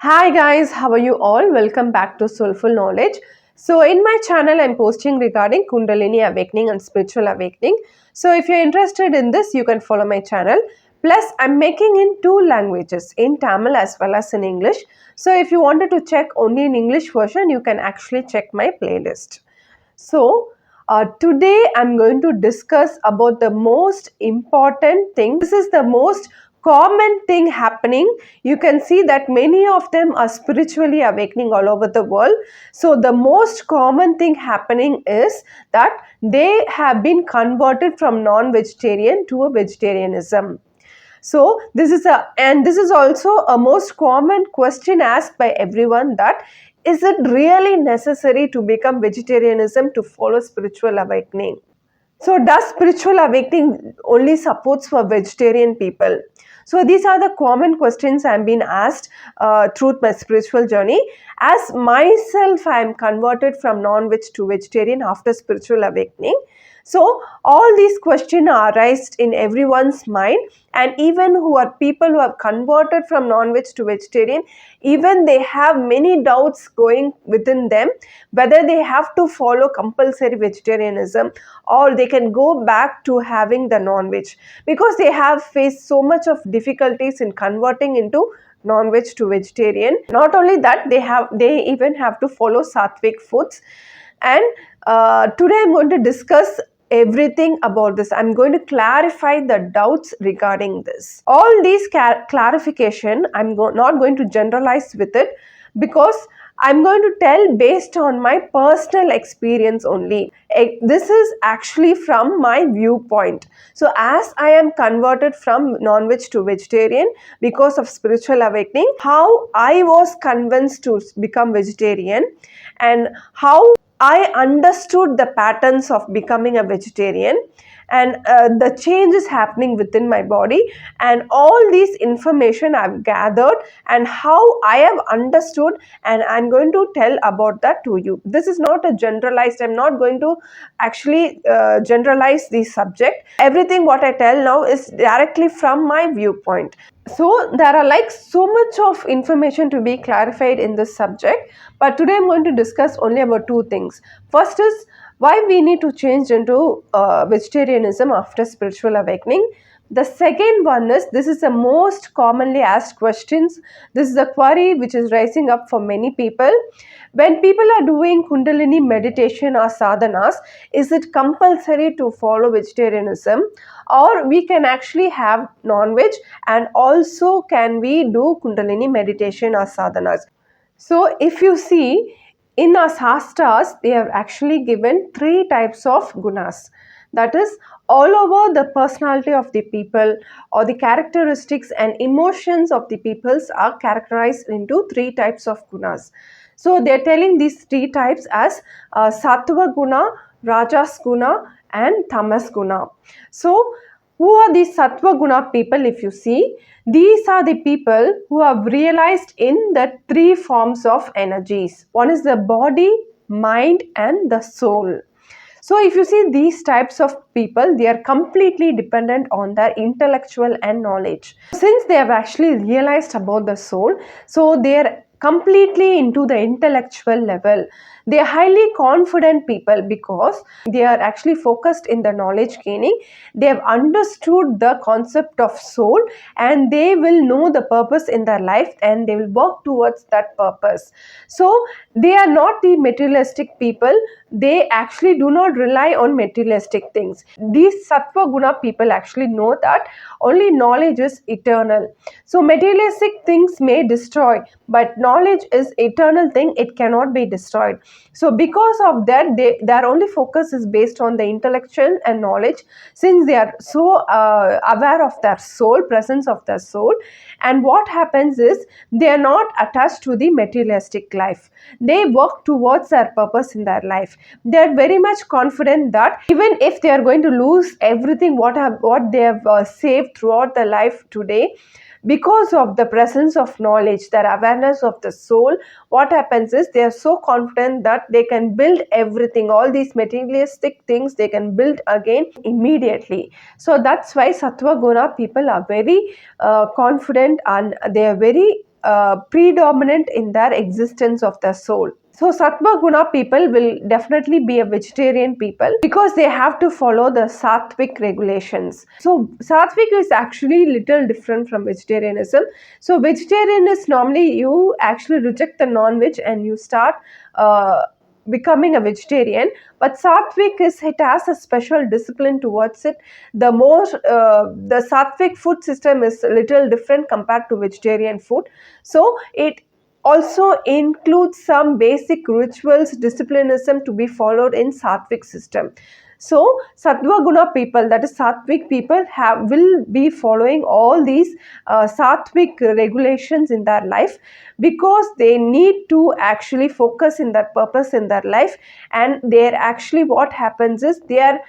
Hi guys, how are you all? Welcome back to Soulful Knowledge. So in my channel, I'm posting regarding Kundalini awakening and spiritual awakening. So if you're interested in this, you can follow my channel. Plus, I'm making in two languages, in Tamil as well as in English. So if you wanted to check only in English version, you can actually check my playlist. Today I'm going to discuss about the most important thing. This is the most common thing happening. You can see that many of them are spiritually awakening all over the world. So the most common thing happening is that they have been converted from non-vegetarian to a vegetarianism. So this is also a most common question asked by everyone, that is it really necessary to become vegetarianism to follow spiritual awakening? So does spiritual awakening only supports for vegetarian people? So these are the common questions I'm being asked through my spiritual journey. As myself, I am converted from non-veg to vegetarian after spiritual awakening. So all these questions are raised in everyone's mind, and even who are people who have converted from non-veg to vegetarian, even they have many doubts going within them whether they have to follow compulsory vegetarianism or they can go back to having the non-veg, because they have faced so much of difficulties in converting into non-veg to vegetarian. Not only that, they even have to follow sattvic foods. And today I'm going to discuss everything about this. I'm going to clarify the doubts regarding this. All these clarification, not going to generalize with it, because I'm going to tell based on my personal experience only. This is actually from my viewpoint. So as I am converted from non-veg to vegetarian because of spiritual awakening, how I was convinced to become vegetarian and how I understood the patterns of becoming a vegetarian, and the change is happening within my body, and all these information I've gathered and how I have understood, and I'm going to tell about that to you. This is not a generalized, I'm not going to actually generalize the subject. Everything what I tell now is directly from my viewpoint. So there are like so much of information to be clarified in this subject, but today I'm going to discuss only about two things. First is why we need to change into vegetarianism after spiritual awakening. The second one is, this is the most commonly asked questions. This is a query which is rising up for many people. When people are doing Kundalini meditation or sadhanas, is it compulsory to follow vegetarianism, or we can actually have non-veg and also can we do Kundalini meditation or sadhanas? So if you see, in our Shastras, they have actually given three types of gunas. That is, all over the personality of the people or the characteristics and emotions of the peoples are characterized into three types of gunas. So they are telling these three types as Sattva guna, Rajas guna and Tamas guna. So who are these Sattva guna people? If you see, these are the people who have realized in the three forms of energies. One is the body, mind and the soul. So if you see these types of people, they are completely dependent on their intellectual and knowledge. Since they have actually realized about the soul, so they are completely into the intellectual level. They are highly confident people because they are actually focused in the knowledge gaining. They have understood the concept of soul and they will know the purpose in their life and they will work towards that purpose. So they are not the materialistic people. They actually do not rely on materialistic things. These Sattva Guna people actually know that only knowledge is eternal. So materialistic things may destroy, but knowledge is eternal thing, it cannot be destroyed. So because of that, their only focus is based on the intellectual and knowledge, since they are so aware of their soul, presence of their soul. And what happens is, they are not attached to the materialistic life. They work towards their purpose in their life. They are very much confident that even if they are going to lose everything what they have saved throughout their life today, because of the presence of knowledge, their awareness of the soul, what happens is they are so confident that they can build everything, all these materialistic things they can build again immediately. So that's why Sattva Guna people are very confident and they are very predominant in their existence of the soul. So Sattva Guna people will definitely be a vegetarian people because they have to follow the Sattvic regulations. So Sattvic is actually little different from vegetarianism. So vegetarian is normally you actually reject the non-veg and you start becoming a vegetarian, but Sattvic is, it has a special discipline towards it. The Sattvic food system is a little different compared to vegetarian food. So it also includes some basic rituals, disciplinism to be followed in Sattvic system. So Sattva Guna people, that is Sattvic people, will be following all these Sattvic regulations in their life because they need to actually focus in their purpose in their life, and they're actually, what happens is they are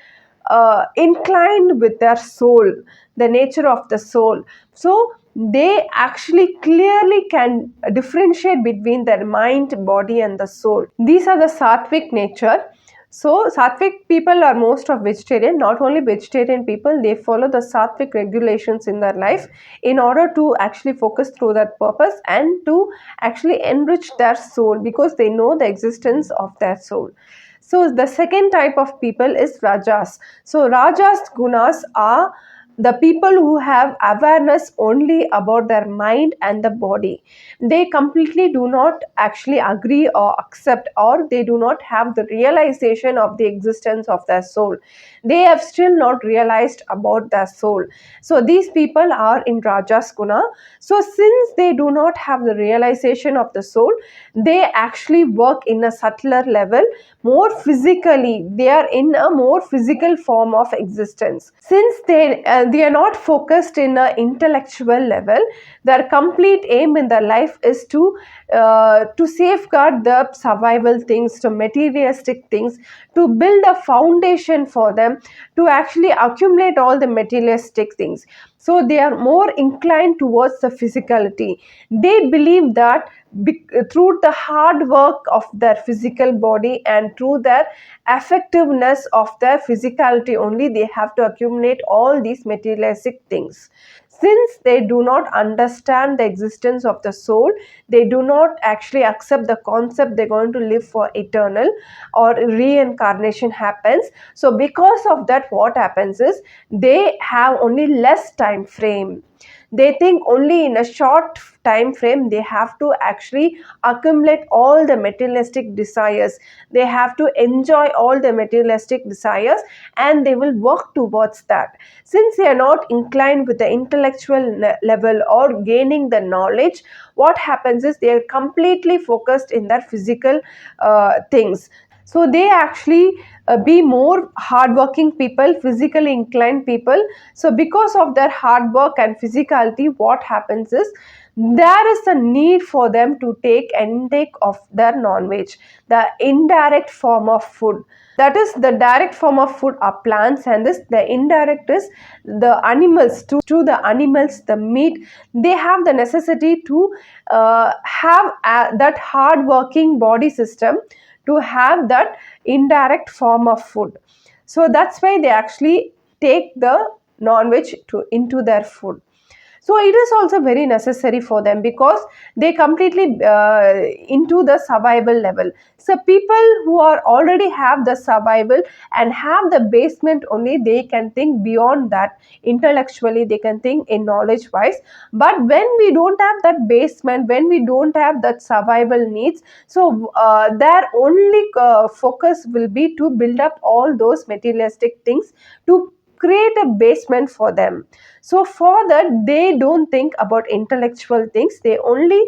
inclined with their soul, the nature of the soul. So they actually clearly can differentiate between their mind, body, and the soul. These are the Sattvic nature. So Sattvic people are most of vegetarian. Not only vegetarian people, they follow the Sattvic regulations in their life in order to actually focus through their purpose and to actually enrich their soul because they know the existence of their soul. So the second type of people is Rajas. So Rajas gunas are the people who have awareness only about their mind and the body. They completely do not actually agree or accept, or they do not have the realization of the existence of their soul. They have still not realized about their soul. So these people are in Rajas guna. So since they do not have the realization of the soul, they actually work in a subtler level, more physically. They are in a more physical form of existence. Since they are not focused in an intellectual level, their complete aim in their life is to safeguard the survival things, to materialistic things, to build a foundation for them, to actually accumulate all the materialistic things. So they are more inclined towards the physicality. They believe that through the hard work of their physical body and through their effectiveness of their physicality only, they have to accumulate all these materialistic things. Since they do not understand the existence of the soul, they do not actually accept the concept they're going to live for eternal or reincarnation happens. So because of that, what happens is they have only less time frame. They think only in a short time frame they have to actually accumulate all the materialistic desires. They have to enjoy all the materialistic desires and they will work towards that. Since they are not inclined with the intellectual level or gaining the knowledge, what happens is they are completely focused in their physical things. So they actually be more hardworking people, physically inclined people. So because of their hard work and physicality, what happens is there is a need for them to take intake of their non-veg, the indirect form of food. That is, the direct form of food are plants, and this the indirect is the animals. To the animals, the meat, they have the necessity to have that hard working body system to have that indirect form of food. So that's why they actually take the non-veg into their food. So it is also very necessary for them because they completely into the survival level. So people who are already have the survival and have the basement only, they can think beyond that. Intellectually they can think in knowledge wise, but when we don't have that basement, when we don't have that survival needs, so their only focus will be to build up all those materialistic things to create a basement for them. So for that, they don't think about intellectual things. They only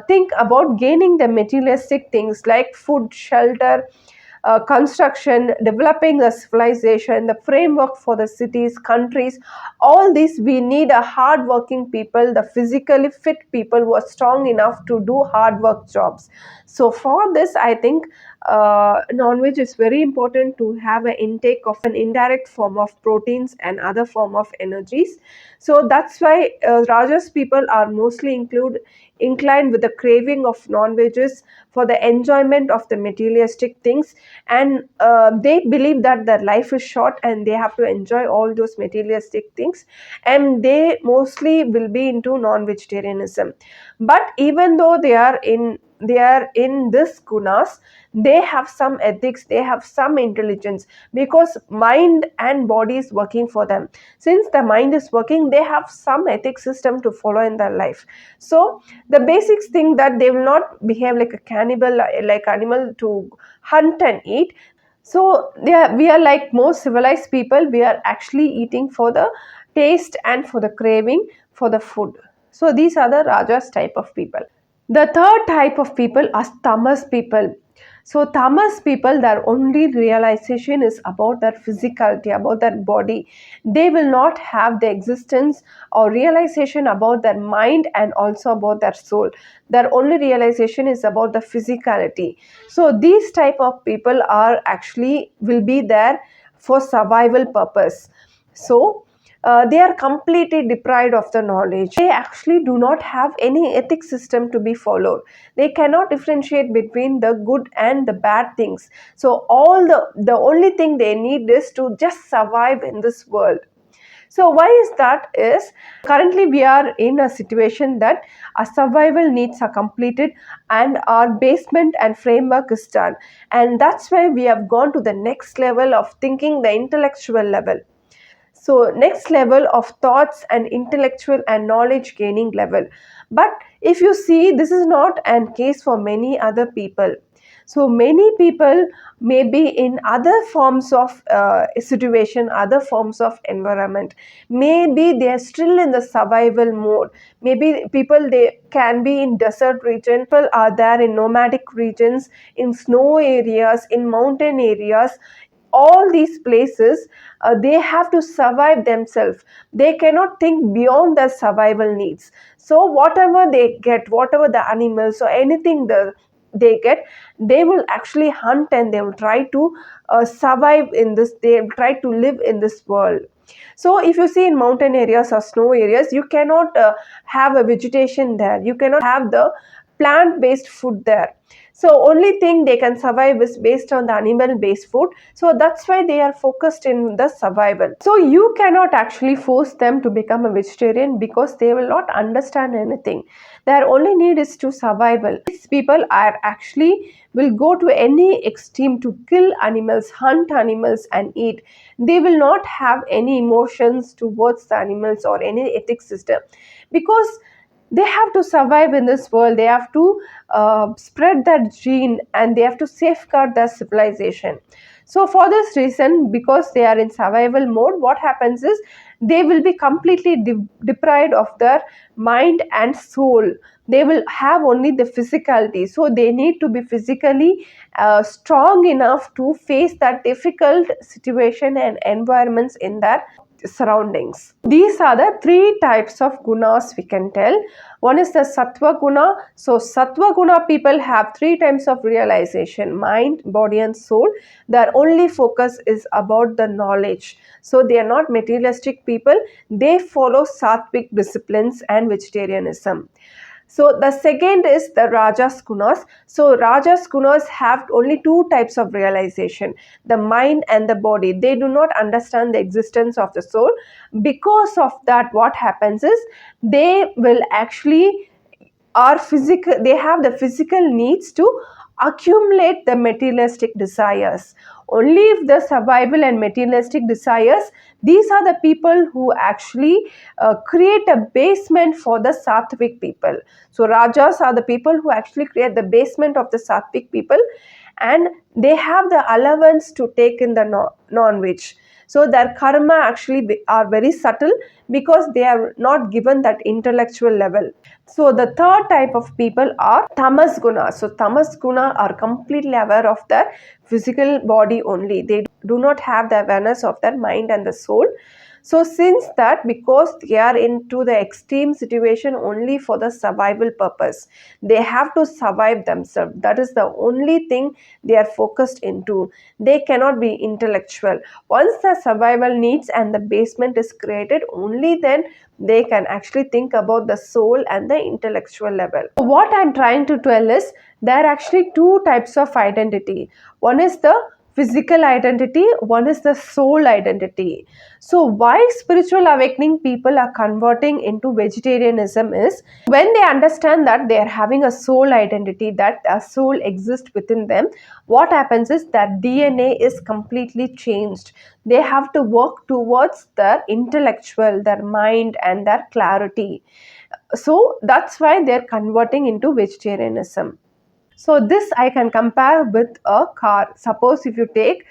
think about gaining the materialistic things like food, shelter, construction, developing a civilization, the framework for the cities, countries. All these we need a hard working people, the physically fit people who are strong enough to do hard work jobs. So for this, I think non-veg is very important to have an intake of an indirect form of proteins and other form of energies. So that's why Rajas people are mostly inclined with the craving of non-veggies for the enjoyment of the materialistic things, and they believe that their life is short and they have to enjoy all those materialistic things, and they mostly will be into non-vegetarianism. But even though they are in this gunas, they have some ethics, they have some intelligence, because mind and body is working for them. Since the mind is working, they have some ethics system to follow in their life. So the basics thing that they will not behave like a cannibal, like animal to hunt and eat. So we are like most civilized people, we are actually eating for the taste and for the craving for the food. So these are the rajas type of people. The third type of people are tamas people. So tamas people, their only realization is about their physicality, about their body. They will not have the existence or realization about their mind and also about their soul. Their only realization is about the physicality. So these type of people are actually will be there for survival purpose. So they are completely deprived of the knowledge. They actually do not have any ethics system to be followed. They cannot differentiate between the good and the bad things. So all the only thing they need is to just survive in this world. So why is that is, currently we are in a situation that our survival needs are completed and our basement and framework is done, and that's why we have gone to the next level of thinking, the intellectual level. So next level of thoughts and intellectual and knowledge gaining level. But if you see, this is not an case for many other people. So many people may be in other forms of situation, other forms of environment. Maybe they are still in the survival mode. Maybe people, they can be in desert region, people are there in nomadic regions, in snow areas, in mountain areas. All these places, they have to survive themselves. They cannot think beyond their survival needs. So whatever they get, whatever the animals or anything they get, they will actually hunt and they will try to survive in this, they will try to live in this world. So if you see in mountain areas or snow areas, you cannot have a vegetation there, you cannot have the plant based food there. So only thing they can survive is based on the animal based food. So that's why they are focused in the survival. So you cannot actually force them to become a vegetarian, because they will not understand anything. Their only need is to survival. These people are actually will go to any extreme to kill animals, hunt animals and eat. They will not have any emotions towards the animals or any ethics system, because they have to survive in this world. They have to spread that gene and they have to safeguard their civilization. So for this reason, because they are in survival mode, what happens is they will be completely deprived of their mind and soul. They will have only the physicality, so they need to be physically strong enough to face that difficult situation and environments in their surroundings. These are the three types of gunas we can tell. One is the sattva guna. So sattva guna people have three types of realization: mind, body and soul. Their only focus is about the knowledge. So they are not materialistic people. They follow sattvic disciplines and vegetarianism. So the second is the Rajas Gunas. So Rajas Gunas have only two types of realization: the mind and the body. They do not understand the existence of the soul. Because of that, what happens is they will actually are physical, they have the physical needs to accumulate the materialistic desires. Only if the survival and materialistic desires, these are the people who actually create a basement for the sattvic people. So rajas are the people who actually create the basement of the sattvic people, and they have the allowance to take in the non-veg. So their karma actually are very subtle, because they are not given that intellectual level. So the third type of people are tamas guna. So tamas guna are completely aware of their physical body only. They do not have the awareness of their mind and the soul. So since that, because they are into the extreme situation only for the survival purpose, they have to survive themselves. That is the only thing they are focused into. They cannot be intellectual. Once the survival needs and the basement is created, only then they can actually think about the soul and the intellectual level. What I'm trying to tell is there are actually two types of identity. One is the physical identity, one is the soul identity. So why spiritual awakening people are converting into vegetarianism is when they understand that they are having a soul identity, that a soul exists within them, what happens is that DNA is completely changed. They have to work towards their intellectual, their mind and their clarity. So that's why they're converting into vegetarianism. So this I can compare with a car. Suppose if you take,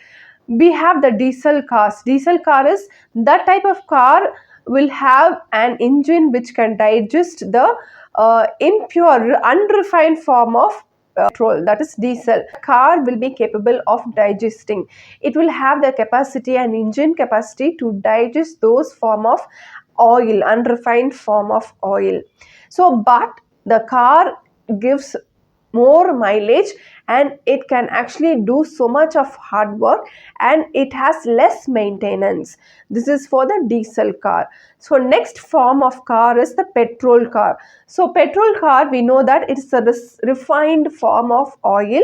we have the diesel cars. Diesel car is that type of car will have an engine which can digest the impure, unrefined form of petrol, that is diesel. Car will be capable of digesting. It will have the capacity and engine capacity to digest those form of oil, unrefined form of oil. So but the car gives more mileage and it can actually do so much of hard work and it has less maintenance. This is for the diesel car. So next form of car is the petrol car. So petrol car, we know that it's a refined form of oil.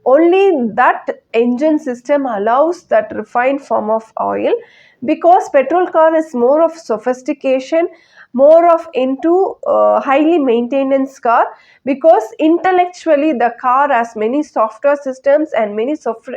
Only that engine system allows that refined form of oil, because petrol car is more of sophistication, more of into highly maintenance car, because intellectually the car has many software systems and many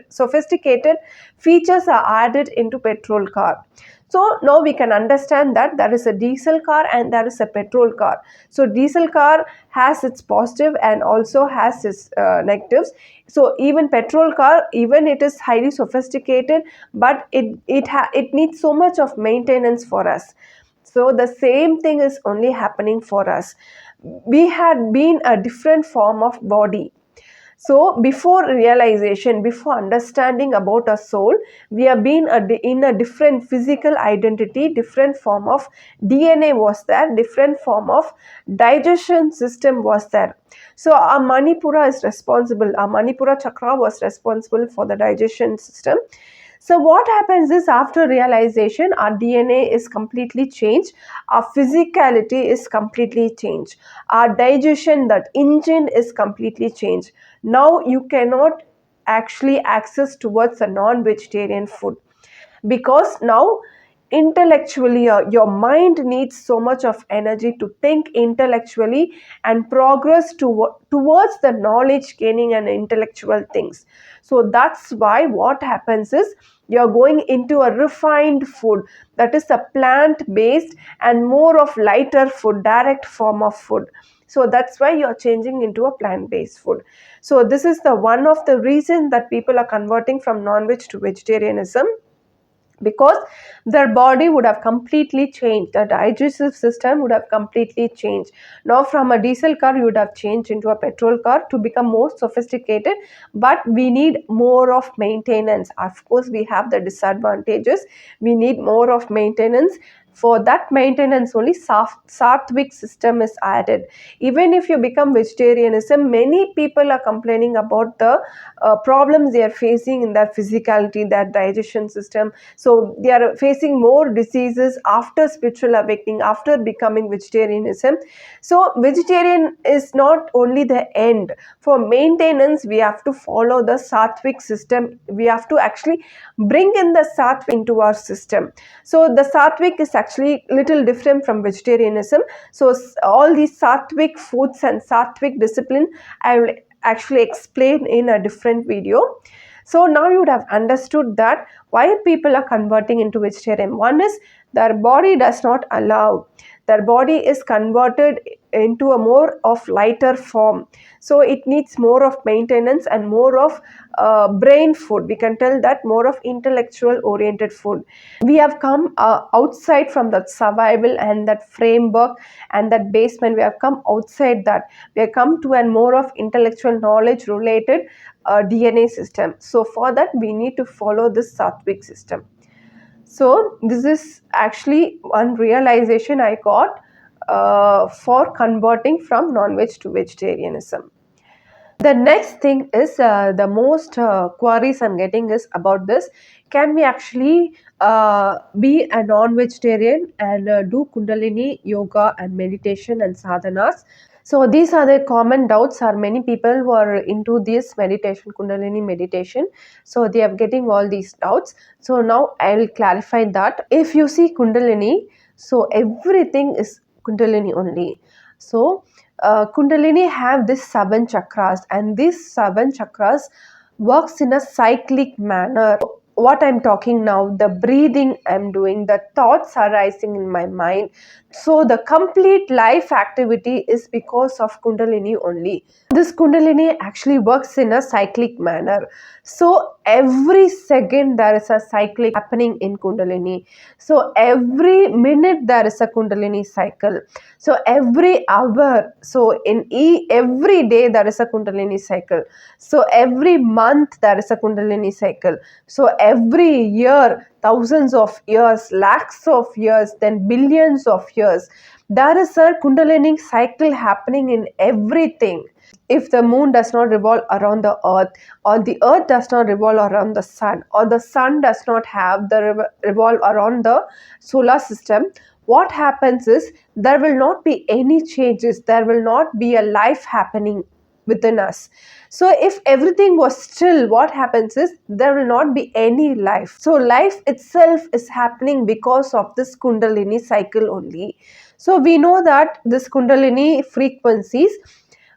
sophisticated features are added into petrol car. So now we can understand that there is a diesel car and there is a petrol car. So diesel car has its positive and also has its negatives. So even petrol car, even it is highly sophisticated, but it needs so much of maintenance for us. So the same thing is only happening for us. We had been a different form of body. So before realization, before understanding about our soul, we have been in a different physical identity, different form of DNA was there, different form of digestion system was there. So our Manipura is responsible, our Manipura chakra was responsible for the digestion system. So what happens is after realization, our DNA is completely changed, our physicality is completely changed, our digestion, that engine is completely changed. Now you cannot actually access towards a non-vegetarian food, because now intellectually your mind needs so much of energy to think intellectually and progress towards the knowledge gaining and intellectual things. So that's why what happens is you're going into a refined food, that is a plant based and more of lighter food, direct form of food. So that's why you're changing into a plant based food. So this is the one of the reasons that people are converting from non-veg to vegetarianism, because their body would have completely changed, the digestive system would have completely changed. Now from a diesel car you would have changed into a petrol car to become more sophisticated, but we need more of maintenance. Of course we have the disadvantages, we need more of maintenance. For that maintenance only sattvic system is added. Even if you become vegetarianism, many people are complaining about the problems they are facing in their physicality, their digestion system. So they are facing more diseases after spiritual awakening, after becoming vegetarianism. So vegetarian is not only the end. For maintenance, we have to follow the sattvic system. We have to actually bring in the sattvic into our system. So the sattvic is actually little different from vegetarianism. So all these sattvic foods and sattvic discipline, I will actually explain in a different video. So now you would have understood that why people are converting into vegetarian. One is their body does not allow. Their body is converted into a more of lighter form. So it needs more of maintenance and more of brain food. We can tell that more of intellectual oriented food. We have come outside from that survival and that framework and that basement. We have come outside that. We have come to a more of intellectual knowledge related DNA system. So for that we need to follow this sattvic system. So this is actually one realization I got for converting from non-veg to vegetarianism. The next thing is the most queries I'm getting is about this. Can we actually be a non-vegetarian and do Kundalini yoga and meditation and sadhanas? So these are the common doubts. Are many people who are into this meditation, Kundalini meditation. So they are getting all these doubts. So now I will clarify that. If you see Kundalini, so everything is Kundalini only. So Kundalini have this 7 chakras, and these 7 chakras works in a cyclic manner. What I'm talking now, the breathing I'm doing, the thoughts arising in my mind. So the complete life activity is because of Kundalini only. This Kundalini actually works in a cyclic manner. So every second there is a cyclic happening in Kundalini. So every minute there is a Kundalini cycle. So every hour, so in every day there is a Kundalini cycle. So every month there is a Kundalini cycle. So every year, thousands of years, lakhs of years, then billions of years, there is a Kundalini cycle happening in everything. If the moon does not revolve around the earth, or the earth does not revolve around the sun, or the sun does not have the revolve around the solar system, what happens is there will not be any changes, there will not be a life happening within us. So if everything was still, what happens is there will not be any life. So life itself is happening because of this Kundalini cycle only. So we know that this Kundalini frequencies,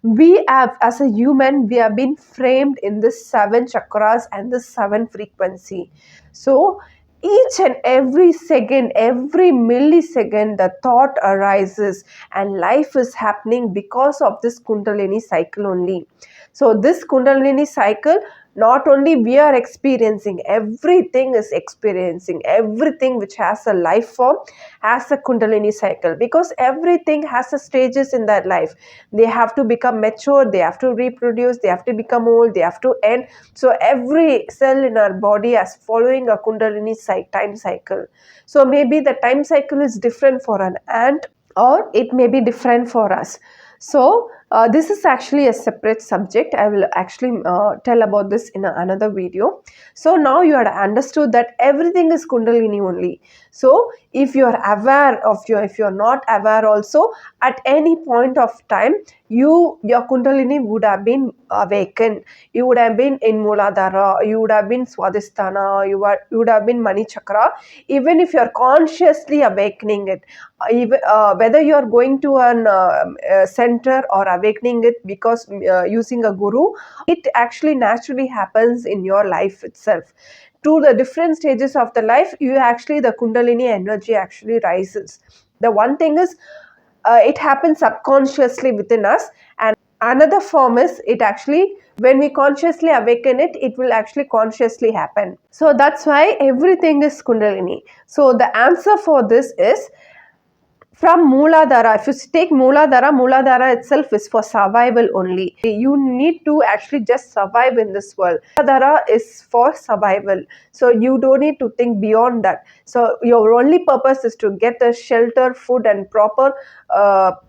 we have, as a human, we have been framed in this 7 chakras and this 7 frequency. So each and every second, every millisecond, the thought arises and life is happening because of this Kundalini cycle only. So this Kundalini cycle, not only we are experiencing, everything is experiencing, everything which has a life form has a Kundalini cycle, because everything has a stages in their life. They have to become mature, they have to reproduce, they have to become old, they have to end. So every cell in our body is following a Kundalini time cycle. So maybe the time cycle is different for an ant, or it may be different for us. So this is actually a separate subject. I will actually tell about this in another video. So now you have understood that everything is Kundalini only. So if you are aware of if you are not aware also, at any point of time, your Kundalini would have been awakened. You would have been in Muladhara, you would have been Swadhisthana, you would have been Mani Chakra. Even if you are consciously awakening it, whether you are going to an center or awakening it because using a guru, it actually naturally happens in your life itself. To the different stages of the life, you actually, the Kundalini energy actually rises. The one thing is, it happens subconsciously within us, and another form is, it actually, when we consciously awaken it, it will actually consciously happen. So that's why everything is Kundalini. So the answer for this is, from Mooladhara, if you take Mooladhara itself is for survival only. You need to actually just survive in this world. Mooladhara is for survival. So you don't need to think beyond that. So your only purpose is to get a shelter, food and proper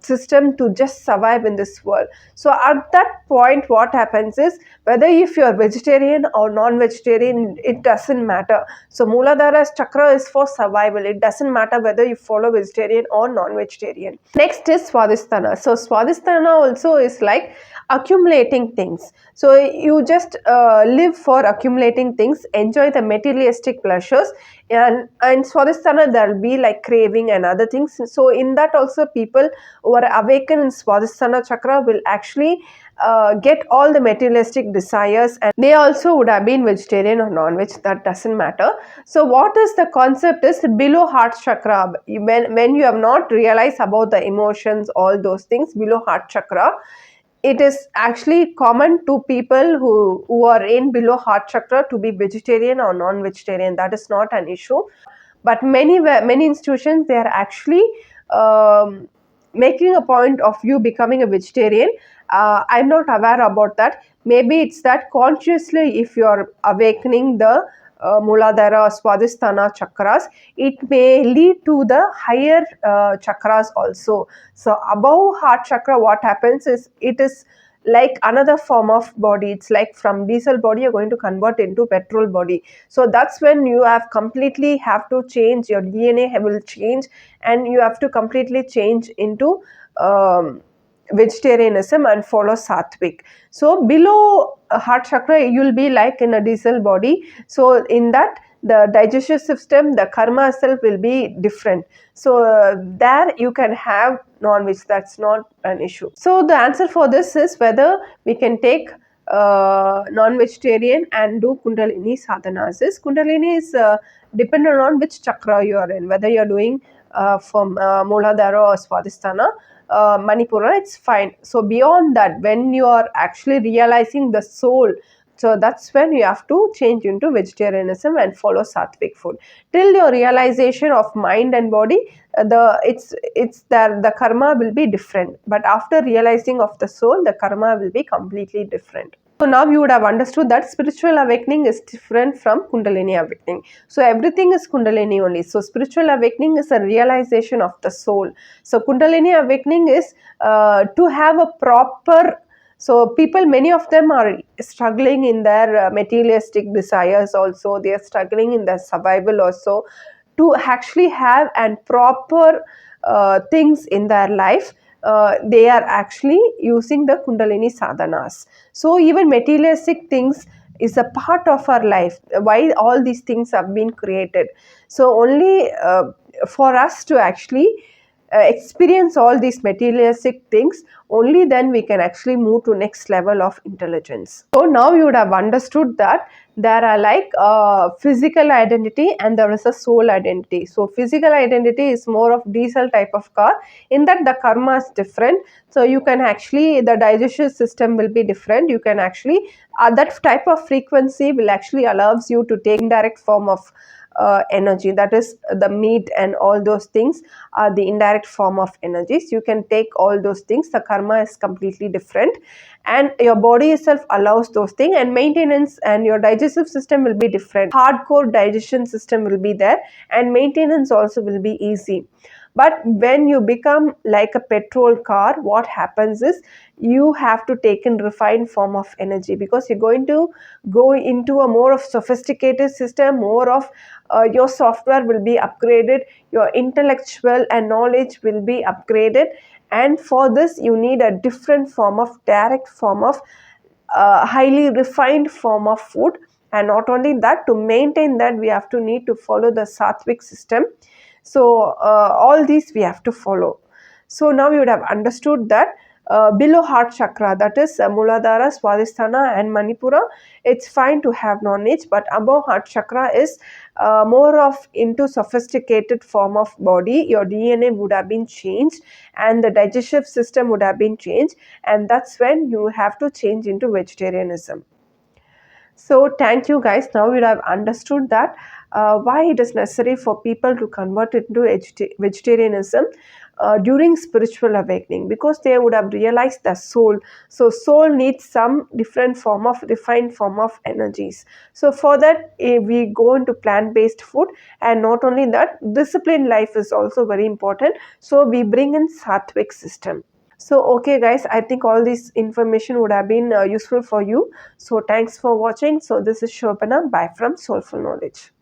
system to just survive in this world. So at that point, what happens is, whether if you are vegetarian or non-vegetarian, it doesn't matter. So Mooladhara's chakra is for survival. It doesn't matter whether you follow vegetarian or non-vegetarian. Next is Swadhisthana. So Swadhisthana also is like accumulating things. So you just live for accumulating things, enjoy the materialistic pleasures, and Swadhisthana there will be like craving and other things. So in that also, people who are awakened in Swadhisthana chakra will actually get all the materialistic desires, and they also would have been vegetarian or non-veg, that doesn't matter. So what is the concept is, below heart chakra, when you have not realized about the emotions, all those things below heart chakra, it is actually common to people who are in below heart chakra to be vegetarian or non-vegetarian. That is not an issue. But many institutions, they are actually making a point of you becoming a vegetarian. I'm not aware about that. Maybe it's that consciously, if you're awakening the Muladhara, Swadhisthana chakras, it may lead to the higher chakras also. So above heart chakra, what happens is it is like another form of body. It's like from diesel body you're going to convert into petrol body. So that's when you have completely have to change, your DNA will change, and you have to completely change into vegetarianism and follow sattvic. So below heart chakra you'll be like in a diesel body. So in that, the digestive system, the karma itself will be different. So there you can have non-veg, that's not an issue. So the answer for this is whether we can take non-vegetarian and do Kundalini sadhanas. Is Kundalini is dependent on which chakra you are in, whether you are doing from Muladhara or Swadhisthana, Manipura, it's fine. So beyond that, when you are actually realizing the soul, so that's when you have to change into vegetarianism and follow sattvic food. Till your realization of mind and body, the karma will be different. But after realizing of the soul, the karma will be completely different. So now you would have understood that spiritual awakening is different from Kundalini awakening. So everything is Kundalini only. So spiritual awakening is a realization of the soul. So Kundalini awakening is to have a proper. So people, many of them are struggling in their materialistic desires also. They are struggling in their survival also, to actually have and proper things in their life. They are actually using the Kundalini sadhanas. So even materialistic things is a part of our life. Why all these things have been created? So only for us to actually experience all these materialistic things, only then we can actually move to next level of intelligence. So now you would have understood that there are like physical identity and there is a soul identity. So physical identity is more of diesel type of car, in that the karma is different. So you can actually, the digestive system will be different. You can actually that type of frequency will actually allows you to take indirect form of energy, that is the meat and all those things are the indirect form of energies. You can take all those things. The karma is completely different, and your body itself allows those things, and maintenance and your digestive system will be different. Hardcore digestion system will be there, and maintenance also will be easy. But when you become like a petrol car, what happens is you have to take in refined form of energy, because you're going to go into a more of sophisticated system, more of your software will be upgraded, your intellectual and knowledge will be upgraded, and for this you need a different form of direct form of highly refined form of food. And not only that, to maintain that we have to need to follow the sattvic system. So all these we have to follow. So now you would have understood that below heart chakra, that is Muladhara, Swadhisthana and Manipura, it's fine to have non-veg, but above heart chakra is more of into sophisticated form of body. Your DNA would have been changed and the digestive system would have been changed, and that's when you have to change into vegetarianism. So thank you guys. Now you have understood that why it is necessary for people to convert into vegetarianism during spiritual awakening, because they would have realized the soul. So soul needs some different form of refined form of energies. So for that we go into plant-based food, and not only that, disciplined life is also very important. So we bring in sattvic system. So okay guys, I think all this information would have been useful for you. So thanks for watching. So this is Shobana. Bye from Soulful Knowledge.